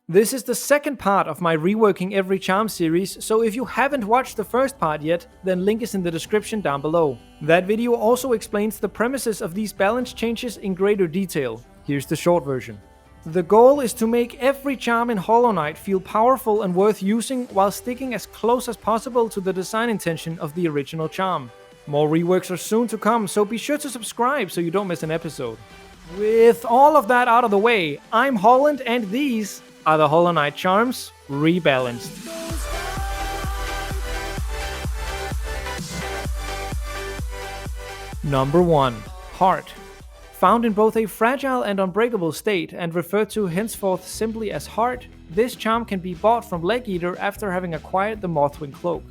This is the second part of my Reworking Every Charm series, so if you haven't watched the first part yet, then link is in the description down below. That video also explains the premises of these balance changes in greater detail. Here's the short version. The goal is to make every charm in Hollow Knight feel powerful and worth using while sticking as close as possible to the design intention of the original charm. More reworks are soon to come, so be sure to subscribe so you don't miss an episode. With all of that out of the way, I'm Holland and these are the Hollow Knight charms rebalanced. Number 1. Heart. Found in both a fragile and unbreakable state and referred to henceforth simply as Heart, this charm can be bought from Leg Eater after having acquired the Mothwing Cloak.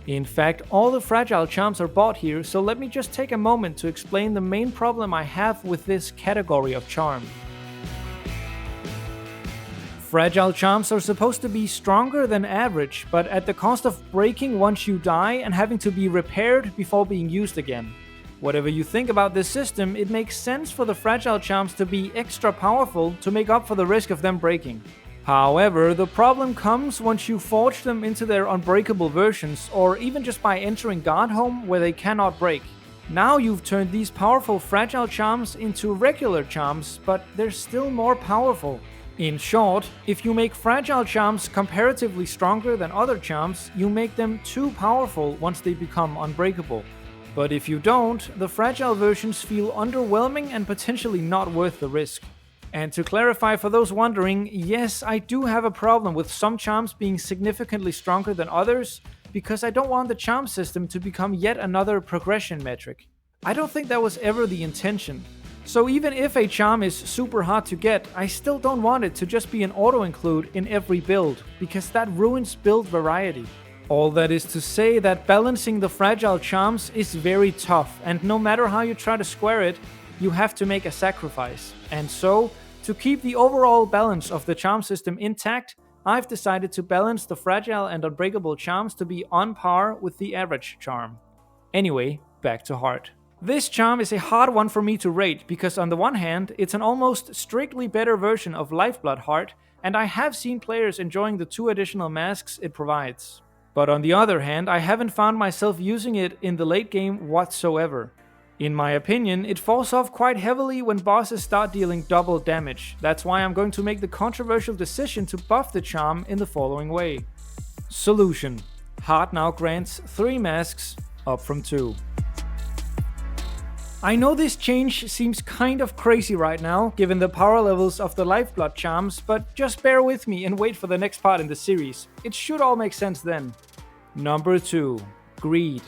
In fact, all the fragile charms are bought here, so let me just take a moment to explain the main problem I have with this category of charm. Fragile charms are supposed to be stronger than average, but at the cost of breaking once you die and having to be repaired before being used again. Whatever you think about this system, it makes sense for the fragile charms to be extra powerful to make up for the risk of them breaking. However, the problem comes once you forge them into their unbreakable versions, or even just by entering Guardhome where they cannot break. Now you've turned these powerful fragile charms into regular charms, but they're still more powerful. In short, if you make fragile charms comparatively stronger than other charms, you make them too powerful once they become unbreakable. But if you don't, the fragile versions feel underwhelming and potentially not worth the risk. And to clarify for those wondering, yes, I do have a problem with some charms being significantly stronger than others, because I don't want the charm system to become yet another progression metric. I don't think that was ever the intention. So even if a charm is super hard to get, I still don't want it to just be an auto-include in every build, because that ruins build variety. All that is to say that balancing the fragile charms is very tough, and no matter how you try to square it, you have to make a sacrifice. And so, to keep the overall balance of the charm system intact, I've decided to balance the fragile and unbreakable charms to be on par with the average charm. Anyway, back to Heart. This charm is a hard one for me to rate because on the one hand, it's an almost strictly better version of Lifeblood Heart, and I have seen players enjoying the 2 additional masks it provides. But on the other hand, I haven't found myself using it in the late game whatsoever. In my opinion, it falls off quite heavily when bosses start dealing double damage. That's why I'm going to make the controversial decision to buff the charm in the following way. Solution. Heart now grants 3 masks, up from 2. I know this change seems kind of crazy right now, given the power levels of the Lifeblood charms, but just bear with me and wait for the next part in the series. It should all make sense then. Number 2. Greed.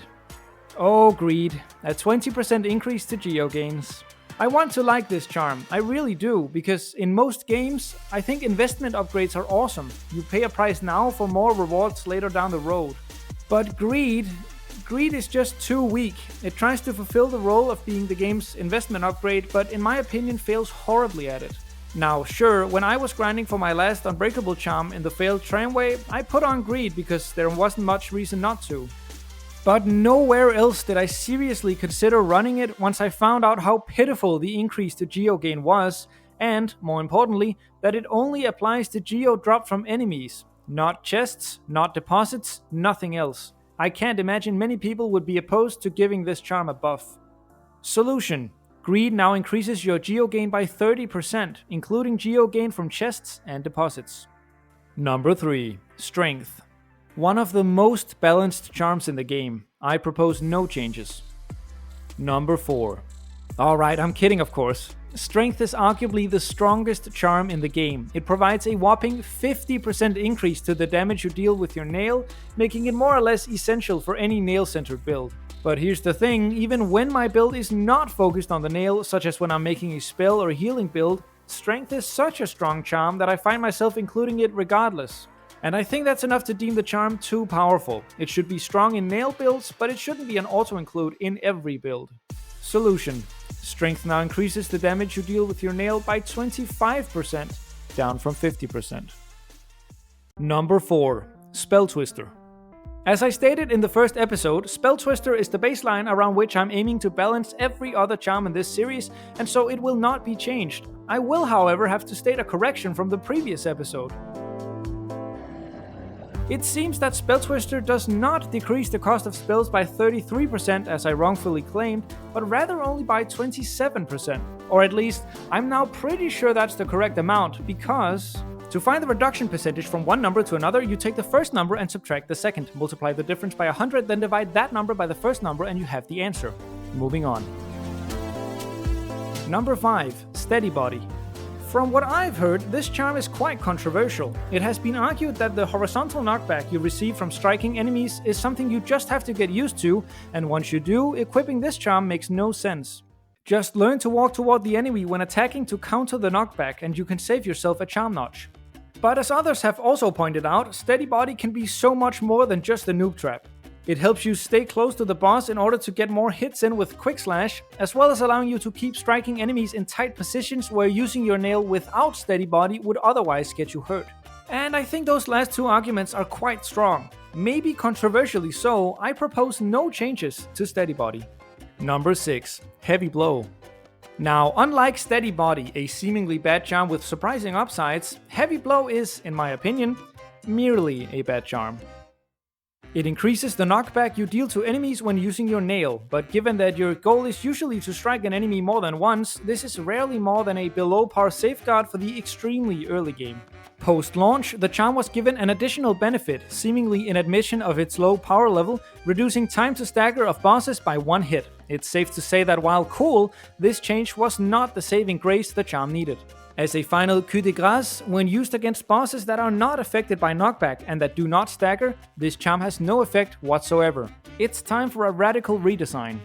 Oh, Greed. A 20% increase to geo gains. I want to like this charm, I really do, because in most games, I think investment upgrades are awesome. You pay a price now for more rewards later down the road. But Greed is just too weak. It tries to fulfill the role of being the game's investment upgrade, but in my opinion fails horribly at it. Now, sure, when I was grinding for my last unbreakable charm in the failed tramway, I put on Greed because there wasn't much reason not to. But nowhere else did I seriously consider running it once I found out how pitiful the increase to geo gain was, and, more importantly, that it only applies to geo drop from enemies. Not chests, not deposits, nothing else. I can't imagine many people would be opposed to giving this charm a buff. Solution. Greed now increases your geo gain by 30%, including geo gain from chests and deposits. Number 3. Strength. One of the most balanced charms in the game. I propose no changes. Number 4. Alright, I'm kidding of course. Strength is arguably the strongest charm in the game. It provides a whopping 50% increase to the damage you deal with your nail, making it more or less essential for any nail-centered build. But here's the thing, even when my build is not focused on the nail, such as when I'm making a spell or healing build, strength is such a strong charm that I find myself including it regardless. And I think that's enough to deem the charm too powerful. It should be strong in nail builds, but it shouldn't be an auto-include in every build. Solution. Strength now increases the damage you deal with your nail by 25%, down from 50%. Number 4. Spell Twister. As I stated in the first episode, Spell Twister is the baseline around which I'm aiming to balance every other charm in this series, and so it will not be changed. I will, however, have to state a correction from the previous episode. It seems that Spell Twister does not decrease the cost of spells by 33% as I wrongfully claimed, but rather only by 27%. Or at least, I'm now pretty sure that's the correct amount, because to find the reduction percentage from one number to another, you take the first number and subtract the second, multiply the difference by 100, then divide that number by the first number and you have the answer. Moving on. Number 5. Steady Body. From what I've heard, this charm is quite controversial. It has been argued that the horizontal knockback you receive from striking enemies is something you just have to get used to, and once you do, equipping this charm makes no sense. Just learn to walk toward the enemy when attacking to counter the knockback and you can save yourself a charm notch. But as others have also pointed out, Steady Body can be so much more than just a noob trap. It helps you stay close to the boss in order to get more hits in with Quick Slash, as well as allowing you to keep striking enemies in tight positions where using your nail without Steady Body would otherwise get you hurt. And I think those last two arguments are quite strong. Maybe controversially so, I propose no changes to Steady Body. Number 6. Heavy Blow. Now, unlike Steady Body, a seemingly bad charm with surprising upsides, Heavy Blow is, in my opinion, merely a bad charm. It increases the knockback you deal to enemies when using your nail, but given that your goal is usually to strike an enemy more than once, this is rarely more than a below par safeguard for the extremely early game. Post-launch, the charm was given an additional benefit, seemingly in admission of its low power level, reducing time to stagger of bosses by one hit. It's safe to say that while cool, this change was not the saving grace the charm needed. As a final coup de grace, when used against bosses that are not affected by knockback and that do not stagger, this charm has no effect whatsoever. It's time for a radical redesign.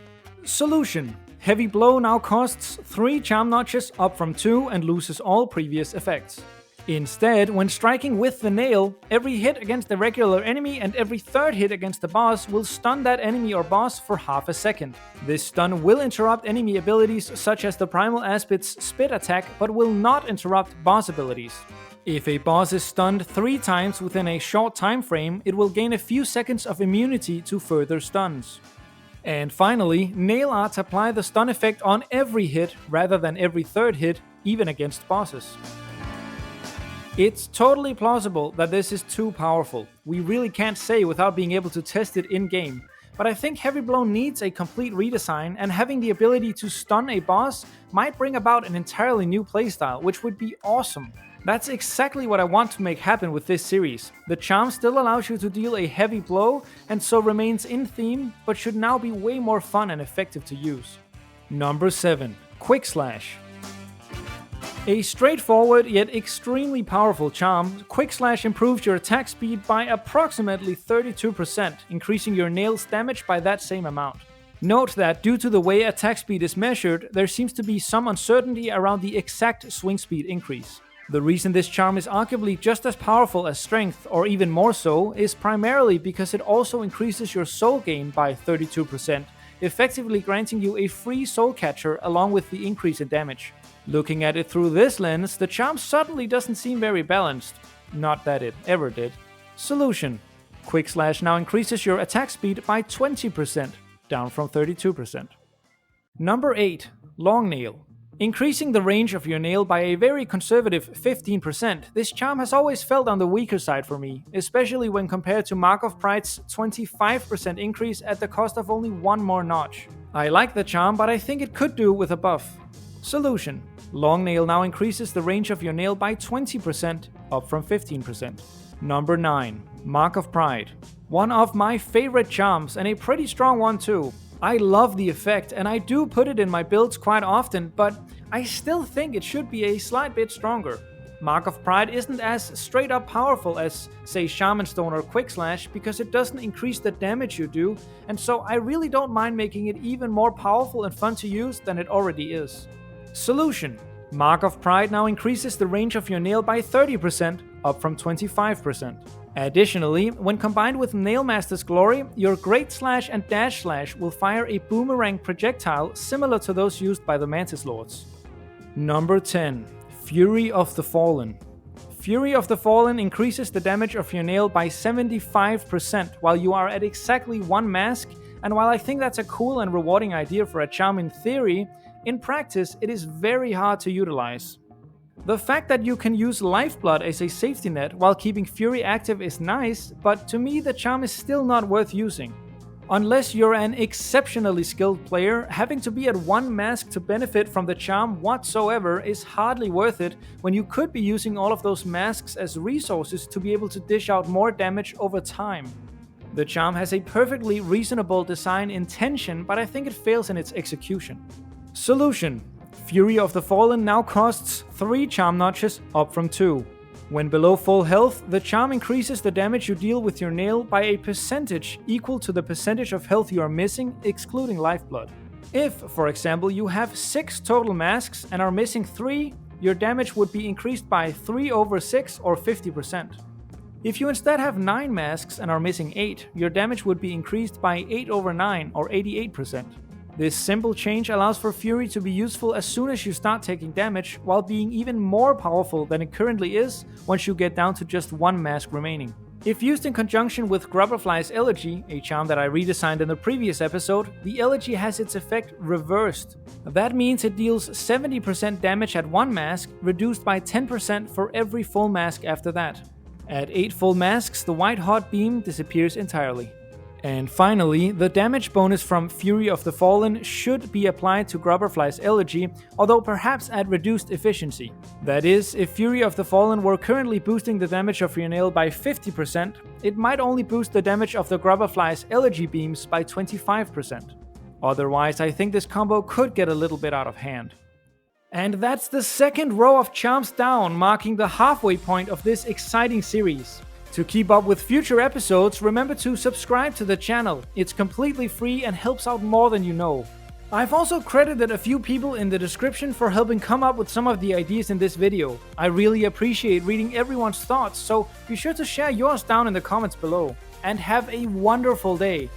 Solution: Heavy Blow now costs 3 charm notches up from 2 and loses all previous effects. Instead, when striking with the nail, every hit against the regular enemy and every third hit against the boss will stun that enemy or boss for half a second. This stun will interrupt enemy abilities such as the Primal Aspid's Spit attack, but will not interrupt boss abilities. If a boss is stunned 3 times within a short time frame, it will gain a few seconds of immunity to further stuns. And finally, nail arts apply the stun effect on every hit rather than every third hit, even against bosses. It's totally plausible that this is too powerful. We really can't say without being able to test it in-game. But I think Heavy Blow needs a complete redesign, and having the ability to stun a boss might bring about an entirely new playstyle, which would be awesome. That's exactly what I want to make happen with this series. The charm still allows you to deal a heavy blow, and so remains in theme, but should now be way more fun and effective to use. Number 7. Quick Slash. A straightforward yet extremely powerful charm, Quick Slash improves your attack speed by approximately 32%, increasing your nail's damage by that same amount. Note that due to the way attack speed is measured, there seems to be some uncertainty around the exact swing speed increase. The reason this charm is arguably just as powerful as strength, or even more so, is primarily because it also increases your soul gain by 32%, effectively granting you a free soul catcher along with the increase in damage. Looking at it through this lens, the charm suddenly doesn't seem very balanced. Not that it ever did. Solution: Quick Slash now increases your attack speed by 20%, down from 32%. Number 8. Longnail. Increasing the range of your nail by a very conservative 15%, this charm has always felt on the weaker side for me, especially when compared to Mark of Pride's 25% increase at the cost of only one more notch. I like the charm, but I think it could do with a buff. Solution: Longnail now increases the range of your nail by 20%, up from 15%. Number 9. Mark of Pride. One of my favorite charms, and a pretty strong one too. I love the effect, and I do put it in my builds quite often, but I still think it should be a slight bit stronger. Mark of Pride isn't as straight up powerful as, say, Shaman Stone or Quick Slash, because it doesn't increase the damage you do, and so I really don't mind making it even more powerful and fun to use than it already is. Solution: Mark of Pride now increases the range of your nail by 30%, up from 25%. Additionally, when combined with Nailmaster's Glory, your Great Slash and Dash Slash will fire a boomerang projectile similar to those used by the Mantis Lords. Number 10. Fury of the Fallen. Fury of the Fallen increases the damage of your nail by 75% while you are at exactly 1 mask, and while I think that's a cool and rewarding idea for a charm in theory, in practice it is very hard to utilize. The fact that you can use Lifeblood as a safety net while keeping Fury active is nice, but to me the charm is still not worth using. Unless you're an exceptionally skilled player, having to be at one mask to benefit from the charm whatsoever is hardly worth it when you could be using all of those masks as resources to be able to dish out more damage over time. The charm has a perfectly reasonable design intention, but I think it fails in its execution. Solution: Fury of the Fallen now costs 3 charm notches, up from 2. When below full health, the charm increases the damage you deal with your nail by a percentage equal to the percentage of health you are missing, excluding Lifeblood. If, for example, you have 6 total masks and are missing 3, your damage would be increased by 3 over 6 or 50%. If you instead have 9 masks and are missing 8, your damage would be increased by 8 over 9 or 88%. This simple change allows for Fury to be useful as soon as you start taking damage, while being even more powerful than it currently is once you get down to just 1 mask remaining. If used in conjunction with Grubberfly's Elegy, a charm that I redesigned in the previous episode, the Elegy has its effect reversed. That means it deals 70% damage at 1 mask, reduced by 10% for every full mask after that. At 8 full masks, the white hot beam disappears entirely. And finally, the damage bonus from Fury of the Fallen should be applied to Grubberfly's Elegy, although perhaps at reduced efficiency. That is, if Fury of the Fallen were currently boosting the damage of your nail by 50%, it might only boost the damage of the Grubberfly's Elegy beams by 25%. Otherwise, I think this combo could get a little bit out of hand. And that's the second row of charms down, marking the halfway point of this exciting series. To keep up with future episodes, remember to subscribe to the channel. It's completely free and helps out more than you know. I've also credited a few people in the description for helping come up with some of the ideas in this video. I really appreciate reading everyone's thoughts, so be sure to share yours down in the comments below. And have a wonderful day.